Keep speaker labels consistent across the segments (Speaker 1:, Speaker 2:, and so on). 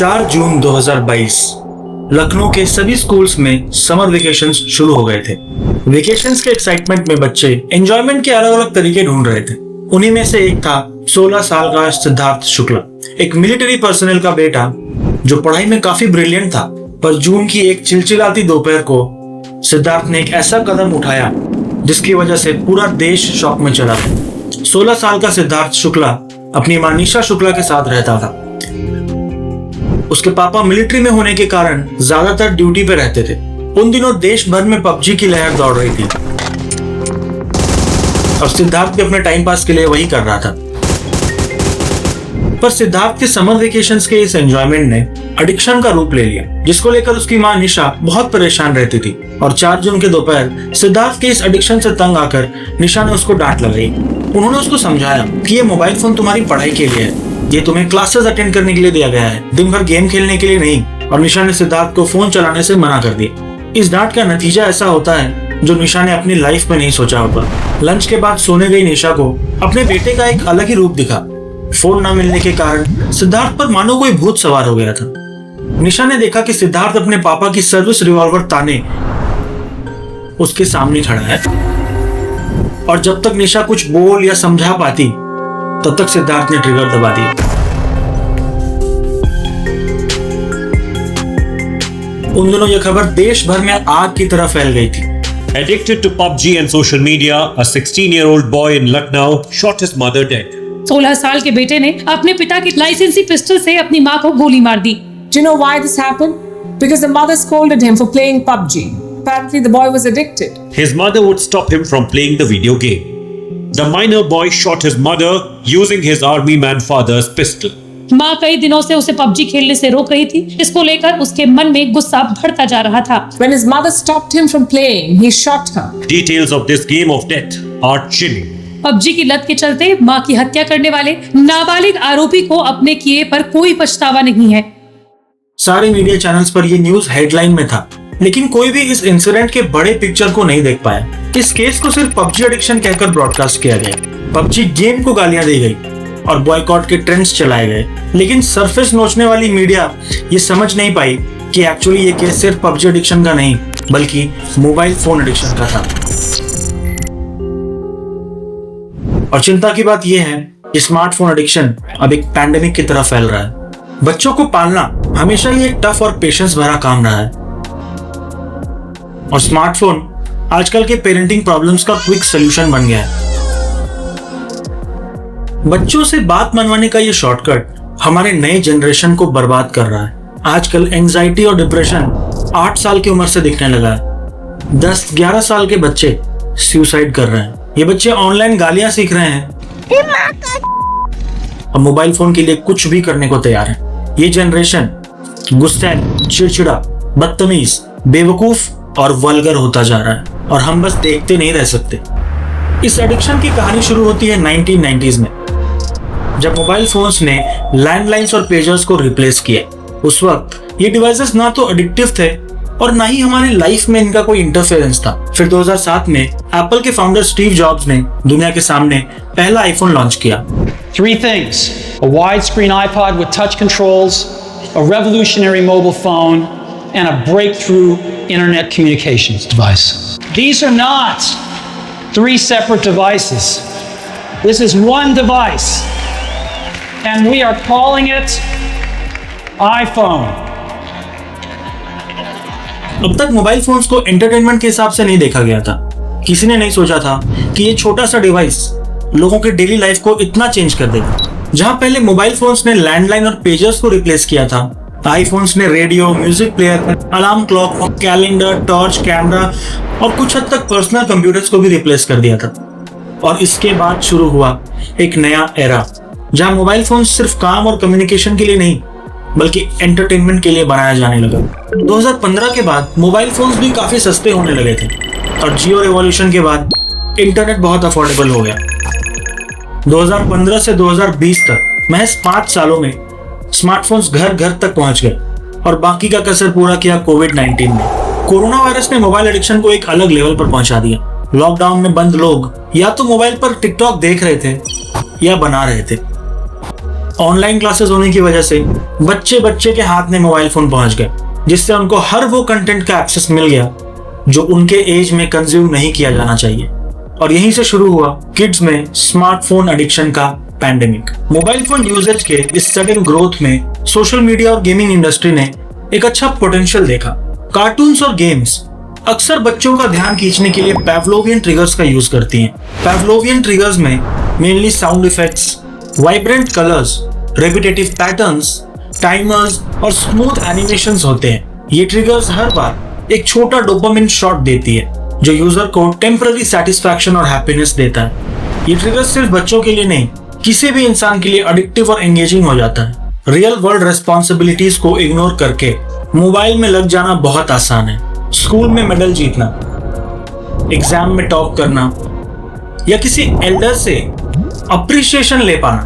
Speaker 1: 4 जून 2022 लखनऊ के सभी स्कूल्स में समर वेकेशंस शुरू हो गए थे। वेकेशंस के एक्साइटमेंट में बच्चे एंजॉयमेंट के अलग अलग तरीके ढूंढ रहे थे। उन्हीं में से एक था 16 साल का सिद्धार्थ शुक्ला, एक मिलिट्री पर्सनल का बेटा जो पढ़ाई में काफी ब्रिलियंट था। पर जून की एक चिलचिलाती दोपहर को सिद्धार्थ ने एक ऐसा कदम उठाया जिसकी वजह से पूरा देश शॉक में चला गया। 16 साल का सिद्धार्थ शुक्ला अपनी मां निशा शुक्ला के साथ रहता था। उसके पापा मिलिट्री में होने के कारण ज्यादातर ड्यूटी पे रहते थे। उन दिनों देश भर में पबजी की लहर दौड़ रही थी और सिद्धार्थ भी अपने टाइम पास के लिए वही कर रहा था। पर सिद्धार्थ के समर वेकेशंस के इस एंजॉयमेंट ने एडिक्शन का रूप ले लिया, जिसको लेकर उसकी मां निशा बहुत परेशान रहती थी। और 4 जून के दोपहर सिद्धार्थ के इस एडिक्शन से तंग आकर निशा ने उसको डांट लगाई। उन्होंने उसको समझाया कि ये मोबाइल फोन तुम्हारी पढ़ाई के लिए है, ये तुम्हें क्लासेस अटेंड करने के लिए दिया गया है, दिन भर गेम खेलने के लिए नहीं। और निशा ने सिद्धार्थ को फोन चलाने से मना कर दिया। इस डांट का नतीजा ऐसा होता है जो निशा ने अपनी लाइफ में नहीं सोचा होगा। लंच के बाद सोने गई निशा को अपने बेटे का एक अलग ही रूप दिखा। फोन न मिलने के कारण सिद्धार्थ पर मानो कोई भूत सवार हो गया था। निशा ने देखा कि सिद्धार्थ अपने पापा की सर्विस रिवॉल्वर ताने उसके सामने खड़ा है और जब तक निशा कुछ बोल या समझा पाती तब तक सिद्धार्थ ने ट्रिगर दबा दिया। उन दिनों यह खबर देश भर में आग की तरह फैल गई थी।
Speaker 2: Addicted to PUBG and social media, a 16-year-old boy in Lucknow shot his mother dead.
Speaker 3: 16 साल के बेटे ने अपने पिता की लाइसेंसी पिस्टल से अपनी मां को गोली मार दी।
Speaker 4: Do you know why this happened? Because the mother scolded him for playing PUBG. Apparently the boy was addicted.
Speaker 2: His mother would stop him from playing the video game. The minor boy shot his mother using his army man father's pistol.
Speaker 3: मां कई दिनों से उसे PUBG खेलने से रोक रही थी। इसको लेकर उसके मन में गुस्सा बढ़ता जा रहा था।
Speaker 4: When his mother stopped him from playing, he shot her.
Speaker 2: Details of this game of death are chilling.
Speaker 3: PUBG की लत के चलते मां की हत्या करने वाले नाबालिग आरोपी को अपने किए पर कोई पछतावा नहीं है।
Speaker 1: सारे मीडिया चैनल्स पर यह न्यूज हेडलाइन में था, लेकिन कोई भी इस इंसिडेंट के बड़े पिक्चर को नहीं देख पाया। इस केस को सिर्फ पबजी एडिक्शन कहकर ब्रॉडकास्ट किया गया। पबजी गेम को गालियां दी गई और बॉयकॉट के ट्रेंड्स चलाए गए, लेकिन सरफेस नोचने वाली मीडिया ये समझ नहीं पाई कि एक्चुअली ये केस सिर्फ पबजी एडिक्शन का नहीं बल्कि मोबाइल फोन एडिक्शन का था। और चिंता की बात यह है कि स्मार्टफोन एडिक्शन अब एक पैंडेमिक की तरह फैल रहा है। बच्चों को पालना हमेशा ही एक टफ और पेशेंस भरा काम रहा है और स्मार्टफोन आजकल के पेरेंटिंग प्रॉब्लम्स का क्विक सॉल्यूशन बन गया है। बच्चों से बात मनवाने का ये शॉर्टकट हमारे नए जनरेशन को बर्बाद कर रहा है। आजकल एंजाइटी और डिप्रेशन 8 साल की उम्र से दिखने लगा है। 10-11 साल के बच्चे सुसाइड कर रहे हैं। ये बच्चे ऑनलाइन गालियां सीख रहे हैं और मोबाइल फोन के लिए कुछ भी करने को तैयार है। ये जनरेशन गुस्सैल, चिड़चिड़ा, बदतमीज, बेवकूफ और वल्गर होता जा रहा है और हम बस देखते नहीं रह सकते। इस एडिक्शन की कहानी शुरू होती है 1990s में, जब मोबाइल फोन्स ने लैंडलाइंस और पेजर्स को रिप्लेस किया। उस वक्त ये डिवाइसेस ना तो एडिक्टिव थे और ना ही हमारी लाइफ में इनका कोई इंटरफेरेंस था। फिर 2007 में एप्पल के फाउंडर स्टीव जॉब्स ने दुनिया के सामने पहला आईफोन लॉन्च किया।
Speaker 5: 3 things: a widescreen iPod with touch controls, a revolutionary mobile phone, and a breakthrough internet communications device. These are not 3 separate devices. This is one device, and we are calling it iPhone.
Speaker 1: अब तक mobile phones को entertainment के हिसाब से नहीं देखा गया था। किसी ने नहीं सोचा था कि ये छोटा सा डिवाइस लोगों के डेली लाइफ को इतना चेंज कर देगा। जहां पहले मोबाइल फोन्स ने लैंडलाइन और पेजर्स को रिप्लेस किया था, आईफोन्स ने radio, music player, alarm clock, calendar, torch, camera और कुछ हद तक पर्सनल कंप्यूटर्स को भी रिप्लेस कर दिया था। और इसके बाद शुरू हुआ एक नया एरा जहां मोबाइल फोन सिर्फ काम और कम्युनिकेशन के लिए नहीं बल्कि एंटरटेनमेंट के लिए बनाया जाने लगा। 2015 के बाद मोबाइल फोन्स भी काफी सस्ते होने लगे थे और जियो रिवॉल्यूशन के बाद इंटरनेट बहुत अफोर्डेबल हो गया। 2015 से 2020 तक महज 5 सालों में स्मार्टफोन्स घर घर तक पहुंच गए और बाकी का कसर पूरा किया कोविड-19 ने। कोरोना वायरस ने मोबाइल एडिक्शन को एक अलग लेवल पर पहुंचा दिया। लॉकडाउन में बंद लोग या तो मोबाइल पर टिकटॉक देख रहे थे या बना रहे थे ऑनलाइन क्लासेस होने की वजह से बच्चे बच्चे के हाथ में मोबाइल फोन पहुंच गए, जिससे उनको हर वो कंटेंट का एक्सेस मिल गया जो उनके एज में कंज्यूम नहीं किया जाना चाहिए। और यहीं से शुरू हुआ किड्स में स्मार्टफोन एडिक्शन का पैंडेमिक। मोबाइल फोन यूजेज के इस सडन ग्रोथ में सोशल मीडिया और गेमिंग इंडस्ट्री ने एक अच्छा पोटेंशियल देखा। कार्टून्स और गेम्स अक्सर बच्चों का ध्यान खींचने के लिए पैवलोवियन ट्रिगर्स का यूज करती हैं। पैवलोवियन ट्रिगर्स में mainly sound effects, vibrant colours, repetitive patterns, timers और स्मूथ एनिमेशंस होते हैं। ये ट्रिगर्स हर बार एक छोटा डोपामिन शॉट देती है जो यूजर को टेम्पररी सेटिस्फैक्शन और हैप्पीनेस देता है। ये ट्रिगर्स सिर्फ बच्चों के लिए नहीं, किसी भी इंसान के लिए एडिक्टिव और एंगेजिंग हो जाता है। रियल वर्ल्ड रिस्पॉन्सिबिलिटीज को इग्नोर करके मोबाइल में लग जाना बहुत आसान है। स्कूल में मेडल जीतना, एग्जाम में टॉप करना या किसी एल्डर से अप्रिशिएशन ले पाना,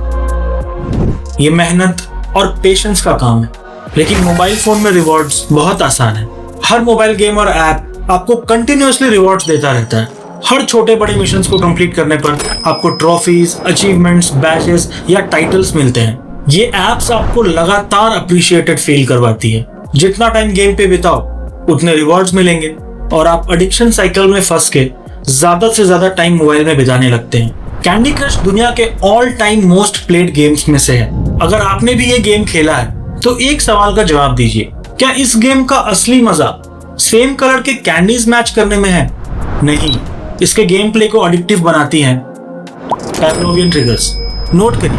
Speaker 1: ये मेहनत और पेशेंस का काम है। लेकिन मोबाइल फोन में रिवॉर्ड्स बहुत आसान है। हर मोबाइल गेम और ऐप आपको कंटिन्यूअसली रिवॉर्ड्स देता रहता है। हर छोटे बड़े मिशंस को कंप्लीट करने पर आपको ट्रॉफीज, अचीवमेंट्स, बैजेस या टाइटल्स मिलते हैं। ये एप्स आपको लगातार अप्रिशिएटेड फील करवाती है। जितना टाइम गेम पे बिताओ उतने रिवॉर्ड्स मिलेंगे और आप एडिक्शन साइकिल में फंस के ज्यादा से ज्यादा टाइम मोबाइल में बिताने लगते हैं। कैंडी क्रश दुनिया के all time most played games में से है। अगर आपने भी ये गेम खेला है तो एक सवाल का जवाब दीजिए, क्या इस गेम का असली मजा सेम कलर के कैंडीज मैच करने में है? नहीं, इसके गेम प्ले को एडिक्टिव बनाती हैं पैवलोवियन ट्रिगर्स। नोट करिए,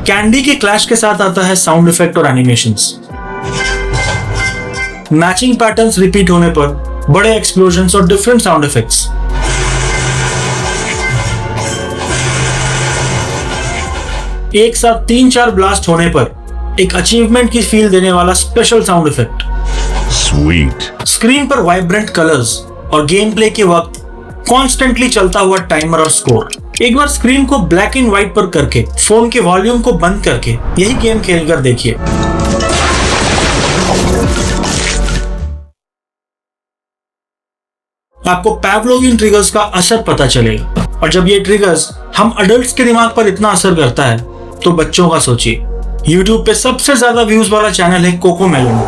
Speaker 1: कैंडी के क्लैश के साथ आता है साउंड इफेक्ट और एनिमेशंस। मैचिंग पैटर्न्स रिपीट होने पर बड़े एक्सप्लोजन्स और डिफरेंट साउंड इफेक्ट्स। एक साथ 3-4 ब्लास्ट होने पर एक अचीवमेंट की फील देने वाला special sound effect.
Speaker 2: Sweet.
Speaker 1: Screen पर वाइब्रेंट कलर्स और गेम प्ले के वक्त कॉन्स्टेंटली चलता हुआ टाइमर और स्कोर। एक बार स्क्रीन को ब्लैक एंड व्हाइट पर करके फोन के वॉल्यूम को बंद करके यही गेम खेलकर देखिए। आपको पैवलोवियन ट्रिगर्स का असर पता चलेगा। और जब ये ट्रिगर्स हम अडल्ट्स के दिमाग पर इतना असर करता है तो बच्चों का सोचिए। YouTube पे सबसे ज्यादा व्यूज वाला चैनल है कोकोमेलन,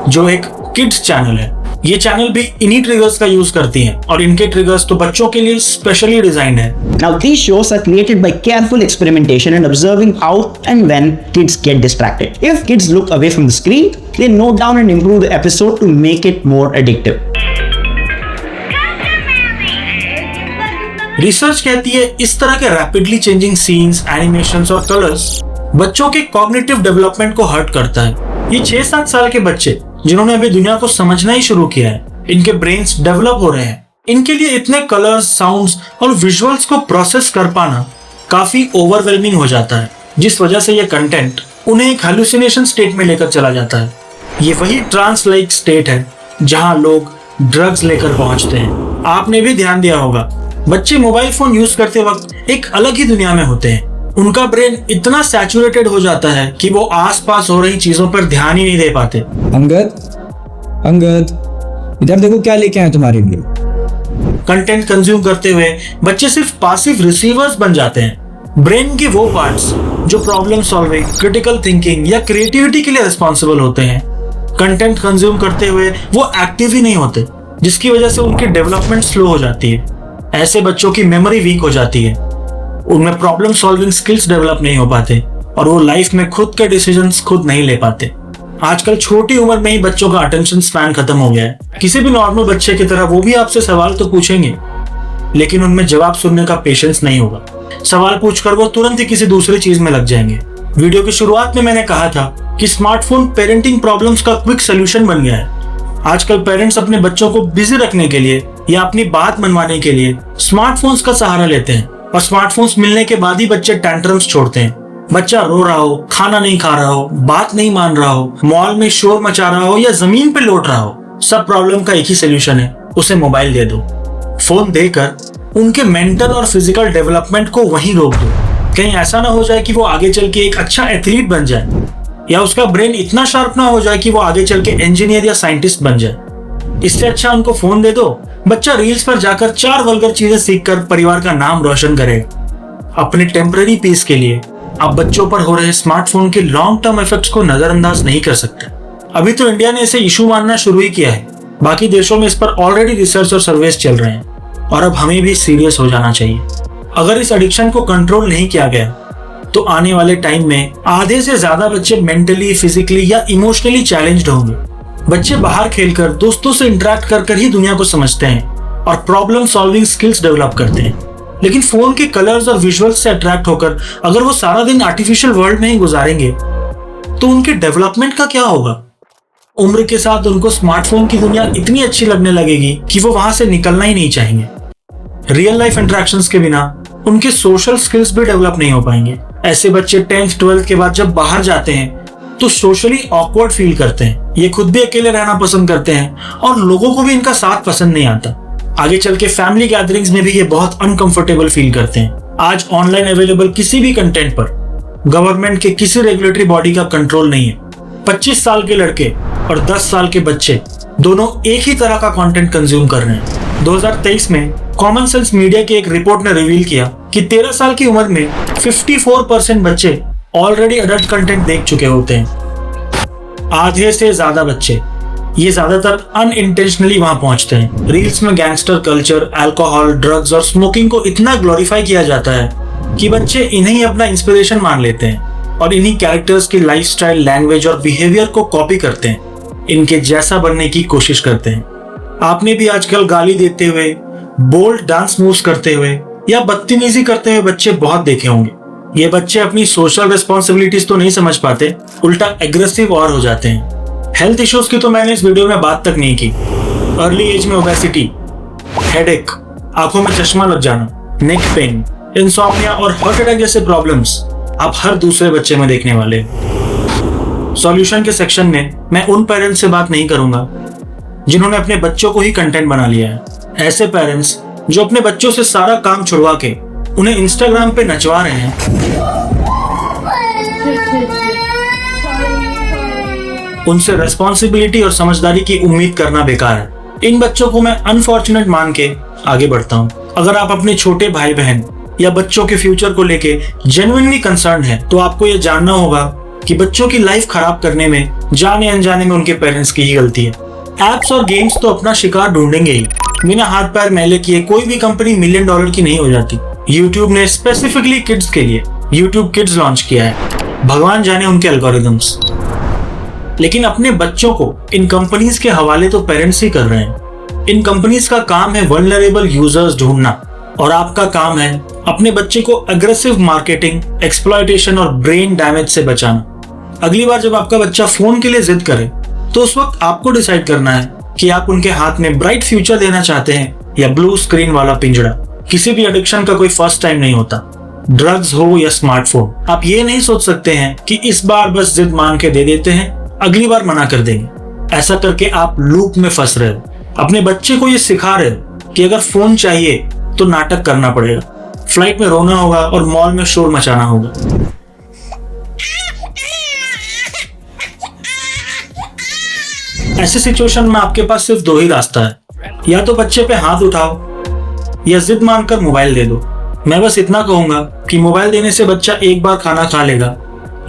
Speaker 1: जो एक किड्स चैनल है। ये चैनल भी इन्हीं ट्रिगर्स का यूज करती हैं और इनके ट्रिगर्स तो बच्चों के लिए स्पेशली डिजाइंड है।
Speaker 6: Now, these shows are created by careful experimentation and observing how and when kids get distracted. If kids look away from the screen, they note down and improve the episode to make it more addictive.
Speaker 1: Research कहती है इस तरह के rapidly changing scenes, animations और colours बच्चों के cognitive development को hurt करता है। ये 6-7 साल के बच्चे जिन्होंने अभी दुनिया को समझना ही शुरू किया है, इनके ब्रेन्स डेवलप हो रहे हैं। इनके लिए इतने कलर्स, साउंड्स और विजुअल्स को प्रोसेस कर पाना काफी ओवरवेलमिंग हो जाता है, जिस वजह से ये कंटेंट उन्हें एक हेलुसिनेशन स्टेट में लेकर चला जाता है। ये वही ट्रांस लाइक स्टेट है जहां लोग ड्रग्स लेकर पहुंचते हैं। आपने भी ध्यान दिया होगा, बच्चे मोबाइल फोन यूज करते वक्त एक अलग ही दुनिया में होते हैं। उनका ब्रेन इतना सैचुरेटेड हो जाता है कि वो आसपास हो रही चीजों पर ध्यान ही नहीं दे पाते।
Speaker 7: अंगद, इधर देखो क्या लेके आए तुम्हारे लिए।
Speaker 1: कंटेंट कंज्यूम करते हुए बच्चे सिर्फ पासिव रिसीवर्स बन जाते हैं। ब्रेन के वो पार्ट्स जो प्रॉब्लम सॉल्विंग, क्रिटिकल थिंकिंग या क्रिएटिविटी के लिए रिस्पॉन्सिबल होते हैं, कंटेंट कंज्यूम करते हुए वो एक्टिव ही नहीं होते, जिसकी वजह से उनकी डेवलपमेंट स्लो हो जाती है। ऐसे बच्चों की मेमोरी वीक हो जाती है, उनमें प्रॉब्लम सॉल्विंग स्किल्स डेवलप नहीं हो पाते और वो लाइफ में खुद के डिसीजंस खुद नहीं ले पाते। आजकल छोटी उम्र में ही बच्चों का अटेंशन स्पैन खत्म हो गया है। किसी भी नॉर्मल बच्चे की तरह वो भी आपसे सवाल तो पूछेंगे, लेकिन उनमें जवाब सुनने का पेशेंस नहीं होगा। सवाल पूछकर वो तुरंत ही किसी दूसरी चीज में लग जाएंगे। वीडियो की शुरुआत में मैंने कहा था कि स्मार्टफोन पेरेंटिंग प्रॉब्लम्स का क्विक सोल्यूशन बन गया है। आजकल पेरेंट्स अपने बच्चों को बिजी रखने के लिए या अपनी बात मनवाने के लिए स्मार्टफोन्स का सहारा लेते हैं और स्मार्टफोन्स मिलने के बाद ही बच्चे टैंट्रम्स छोड़ते हैं। बच्चा रो रहा हो, खाना नहीं खा रहा हो, बात नहीं मान रहा हो, मॉल में शोर मचा रहा हो या जमीन पे लौट रहा हो, सब प्रॉब्लम का एक ही सोल्यूशन है, उसे मोबाइल दे दो। फोन देकर उनके मेंटल और फिजिकल डेवलपमेंट को वहीं रोक दो। कहीं ऐसा ना हो जाए कि वो आगे चल के एक अच्छा एथलीट बन जाए या उसका ब्रेन इतना शार्प ना हो जाए कि वो आगे चल के इंजीनियर या साइंटिस्ट बन जाए। इससे अच्छा उनको फोन दे दो, बच्चा रील्स पर जाकर 4 वल्गर चीजें सीखकर परिवार का नाम रोशन करेगा। अपने टेम्पररी पीस के लिए आप बच्चों पर हो रहे स्मार्टफोन के लॉन्ग टर्म इफेक्ट्स को नजरअंदाज नहीं कर सकते। अभी तो इंडिया ने इसे इशू मानना शुरू ही किया है, बाकी देशों में इस पर ऑलरेडी रिसर्च और सर्वेस चल रहे हैं और अब हमें भी सीरियस हो जाना चाहिए। अगर इस एडिक्शन को कंट्रोल नहीं किया गया तो आने वाले टाइम में आधे से ज्यादा बच्चे मेंटली, फिजिकली या इमोशनली चैलेंज्ड होंगे। बच्चे बाहर खेलकर, दोस्तों से इंटरेक्ट कर ही दुनिया को समझते हैं और प्रॉब्लम सॉल्विंग स्किल्स डेवलप करते हैं। लेकिन फोन के कलर्स और विजुअल्स से अट्रैक्ट होकर अगर वो सारा दिन आर्टिफिशियल वर्ल्ड में ही गुजारेंगे तो उनके डेवलपमेंट का क्या होगा? उम्र के साथ उनको स्मार्टफोन की दुनिया इतनी अच्छी लगने लगेगी कि वो वहां से निकलना ही नहीं चाहेंगे। रियल लाइफ इंटरेक्शंस के बिना उनके सोशल स्किल्स भी डेवलप नहीं हो पाएंगे। ऐसे बच्चे 10th 12th के बाद जब बाहर जाते हैं तो सोशली ऑकवर्ड फील करते हैं। ये खुद भी अकेले रहना पसंद करते हैं और लोगों को भी इनका साथ पसंद नहीं आता। आगे चल के फैमिली गैदरिंग्स में भी ये बहुत अनकंफर्टेबल फील करते हैं। आज ऑनलाइन अवेलेबल किसी भी कंटेंट पर गवर्नमेंट के किसी रेगुलेटरी बॉडी का कंट्रोल नहीं है। 25 साल के लड़के और 10 साल के बच्चे दोनों एक ही तरह का कंटेंट कंज्यूम कर रहे हैं। 2023 में कॉमन सेंस मीडिया की एक रिपोर्ट ने रिवील किया कि 13 साल की उम्र में 54% बच्चे ऑलरेडी अडल्ट कंटेंट देख चुके होते हैं। आधे से ज्यादा बच्चे, ये ज्यादातर अनइंटेंशनली वहां पहुंचते हैं। रील्स में गैंगस्टर कल्चर, अल्कोहल, ड्रग्स और स्मोकिंग को इतना ग्लोरीफाई किया जाता है कि बच्चे इन्हें अपना इंस्पिरेशन मान लेते हैं और इन्हीं कैरेक्टर्स की लाइफस्टाइल, लैंग्वेज और बिहेवियर को कॉपी करते हैं, इनके जैसा बनने की कोशिश करते हैं। आपने भी आजकल गाली देते हुए, बोल्ड डांस मूव्स करते हुए या बदतमीजी करते हुए बच्चे बहुत देखे होंगे। ये बच्चे अपनी सोशल रिस्पॉन्सिबिलिटीज तो नहीं समझ पाते, उल्टा एग्रेसिव और हो जाते हैं। हेल्थ इश्यूज की तो मैंने इस वीडियो में बात तक नहीं की। अर्ली एज में ओबेसिटी, हेडेक, आंखों में चश्मा लग जाना, नेक पेन, इंसोम्निया और हार्ट अटैक जैसे प्रॉब्लम्स आप हर दूसरे बच्चे में देखने वाले। सॉल्यूशन के सेक्शन में मैं उन पेरेंट्स से बात नहीं करूंगा जिन्होंने अपने बच्चों को ही कंटेंट बना लिया है। ऐसे पेरेंट्स जो अपने बच्चों से सारा काम छुड़वा के उन्हें इंस्टाग्राम पे नचवा रहे हैं, उनसे रेस्पॉन्सिबिलिटी और समझदारी की उम्मीद करना बेकार है। इन बच्चों को मैं अनफॉर्चुनेट मान के आगे बढ़ता हूँ। अगर आप अपने छोटे भाई बहन या बच्चों के फ्यूचर को लेके जेन्युइनली कंसर्न है तो आपको ये जानना होगा कि बच्चों की लाइफ खराब करने में जाने अनजाने में उनके पेरेंट्स की ही गलती है। एप्स और गेम्स तो अपना शिकार ढूंढेंगे ही। बिना हाथ पैर मैले किए कोई भी कंपनी $1 मिलियन की नहीं हो जाती। YouTube ने स्पेसिफिकली किड्स के लिए YouTube किड्स लॉन्च किया है। भगवान जाने उनके एल्गोरिदम्स, लेकिन अपने बच्चों को इन कंपनीज के हवाले तो पेरेंट्स ही कर रहे हैं। इन कंपनीज का काम है वल्नरेबल यूजर्स ढूंढना और आपका काम है अपने बच्चे को अग्रेसिव मार्केटिंग, एक्सप्लॉयटेशन और ब्रेन डैमेज से बचाना। अगली बार जब आपका बच्चा फोन के लिए जिद करे तो उस वक्त आपको डिसाइड करना है कि आप उनके हाथ में ब्राइट फ्यूचर देना चाहते हैं या ब्लू स्क्रीन वाला पिंजड़ा। किसी भी एडिक्शन का कोई फर्स्ट टाइम नहीं होता, ड्रग्स हो या स्मार्टफोन। आप ये नहीं सोच सकते हैं कि इस बार बस जिद मान के दे देते हैं, अगली बार मना कर देंगे। ऐसा करके आप लूप में फंस रहे हो। अपने बच्चे को ये सिखा रहे हो कि अगर फोन चाहिए तो नाटक करना पड़ेगा, फ्लाइट में रोना होगा और मॉल में शोर मचाना होगा। ऐसे सिचुएशन में आपके पास सिर्फ 2 ही रास्ता है, या तो बच्चे पे हाथ उठाओ या जिद मानकर मोबाइल दे दो। मैं बस इतना कहूंगा कि मोबाइल देने से बच्चा एक बार खाना खा लेगा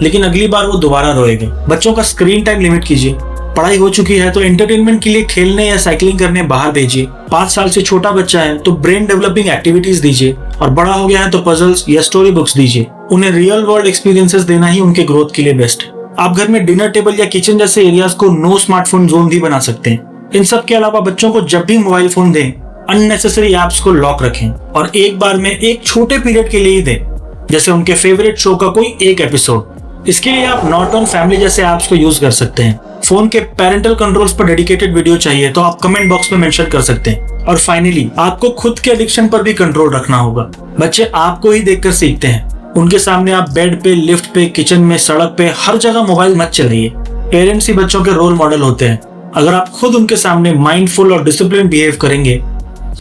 Speaker 1: लेकिन अगली बार वो दोबारा रोएगा। बच्चों का स्क्रीन टाइम लिमिट कीजिए। पढ़ाई हो चुकी है तो एंटरटेनमेंट के लिए खेलने या साइकिलिंग करने बाहर भेजिए। 5 साल से छोटा बच्चा है तो ब्रेन डेवलपिंग एक्टिविटीज दीजिए और बड़ा हो गया है तो पजल्स या स्टोरी बुक्स दीजिए। उन्हें रियल वर्ल्ड एक्सपीरियंसेस देना ही उनके ग्रोथ के लिए बेस्ट है। आप घर में डिनर टेबल या किचन जैसे एरियाज को नो स्मार्टफोन जोन भी बना सकते हैं। इन सब के अलावा बच्चों को जब भी मोबाइल फोन दें, अननेसेसरी एप्स को लॉक रखें और एक बार में एक छोटे पीरियड के लिए ही दें, जैसे उनके फेवरेट शो का कोई एक एपिसोड। इसके लिए आप नॉट ऑन फैमिली जैसे ऐप्स को यूज कर सकते हैं। फोन के पेरेंटल कंट्रोल्स पर डेडिकेटेड वीडियो चाहिए तो आप कमेंट बॉक्स में मेंशन कर सकते हैं। और फाइनली आपको खुद के एडिक्शन पर भी कंट्रोल रखना होगा। बच्चे आपको ही देखकर सीखते हैं। उनके सामने आप बेड पे, लिफ्ट पे, किचन में, सड़क पे, हर जगह मोबाइल मत चलाइए। पेरेंट्स ही बच्चों के रोल मॉडल होते हैं। अगर आप खुद उनके सामने माइंडफुल और डिसिप्लिन बिहेव करेंगे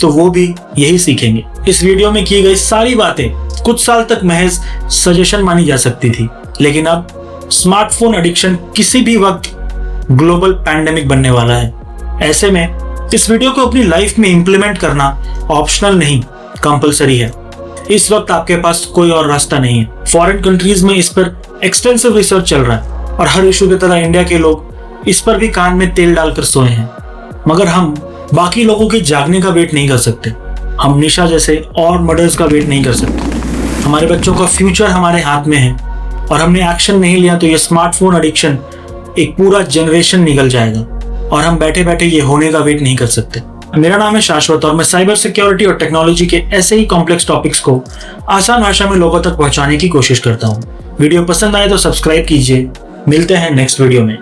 Speaker 1: तो वो भी यही सीखेंगे। इस वीडियो में की गई सारी बातें कुछ साल तक महज सजेशन मानी जा सकती थी, लेकिन अब स्मार्टफोन एडिक्शन किसी भी वक्त ग्लोबल पैंडेमिक बनने वाला है। ऐसे में इस वीडियो को अपनी लाइफ में इंप्लीमेंट करना ऑप्शनल नहीं, कंपलसरी है। इस वक्त आपके पास कोई और रास्ता नहीं है। फॉरेन कंट्रीज में इस पर एक्सटेंसिव रिसर्च चल रहा है और हर इशू की तरह इंडिया के लोग इस पर भी कान में तेल डालकर सोए हैं। मगर हम बाकी लोगों के जागने का वेट नहीं कर सकते। हम निशा जैसे और मर्डर्स का वेट नहीं कर सकते। हमारे बच्चों का फ्यूचर हमारे हाथ में है और हमने एक्शन नहीं लिया तो ये स्मार्टफोन एडिक्शन एक पूरा जनरेशन निकल जाएगा और हम बैठे बैठे ये होने का वेट नहीं कर सकते। मेरा नाम है शाश्वत और मैं साइबर सिक्योरिटी और टेक्नोलॉजी के ऐसे ही कॉम्प्लेक्स टॉपिक्स को आसान भाषा में लोगों तक पहुंचाने की कोशिश करता हूं। वीडियो पसंद आए तो सब्सक्राइब कीजिए। मिलते हैं नेक्स्ट वीडियो में।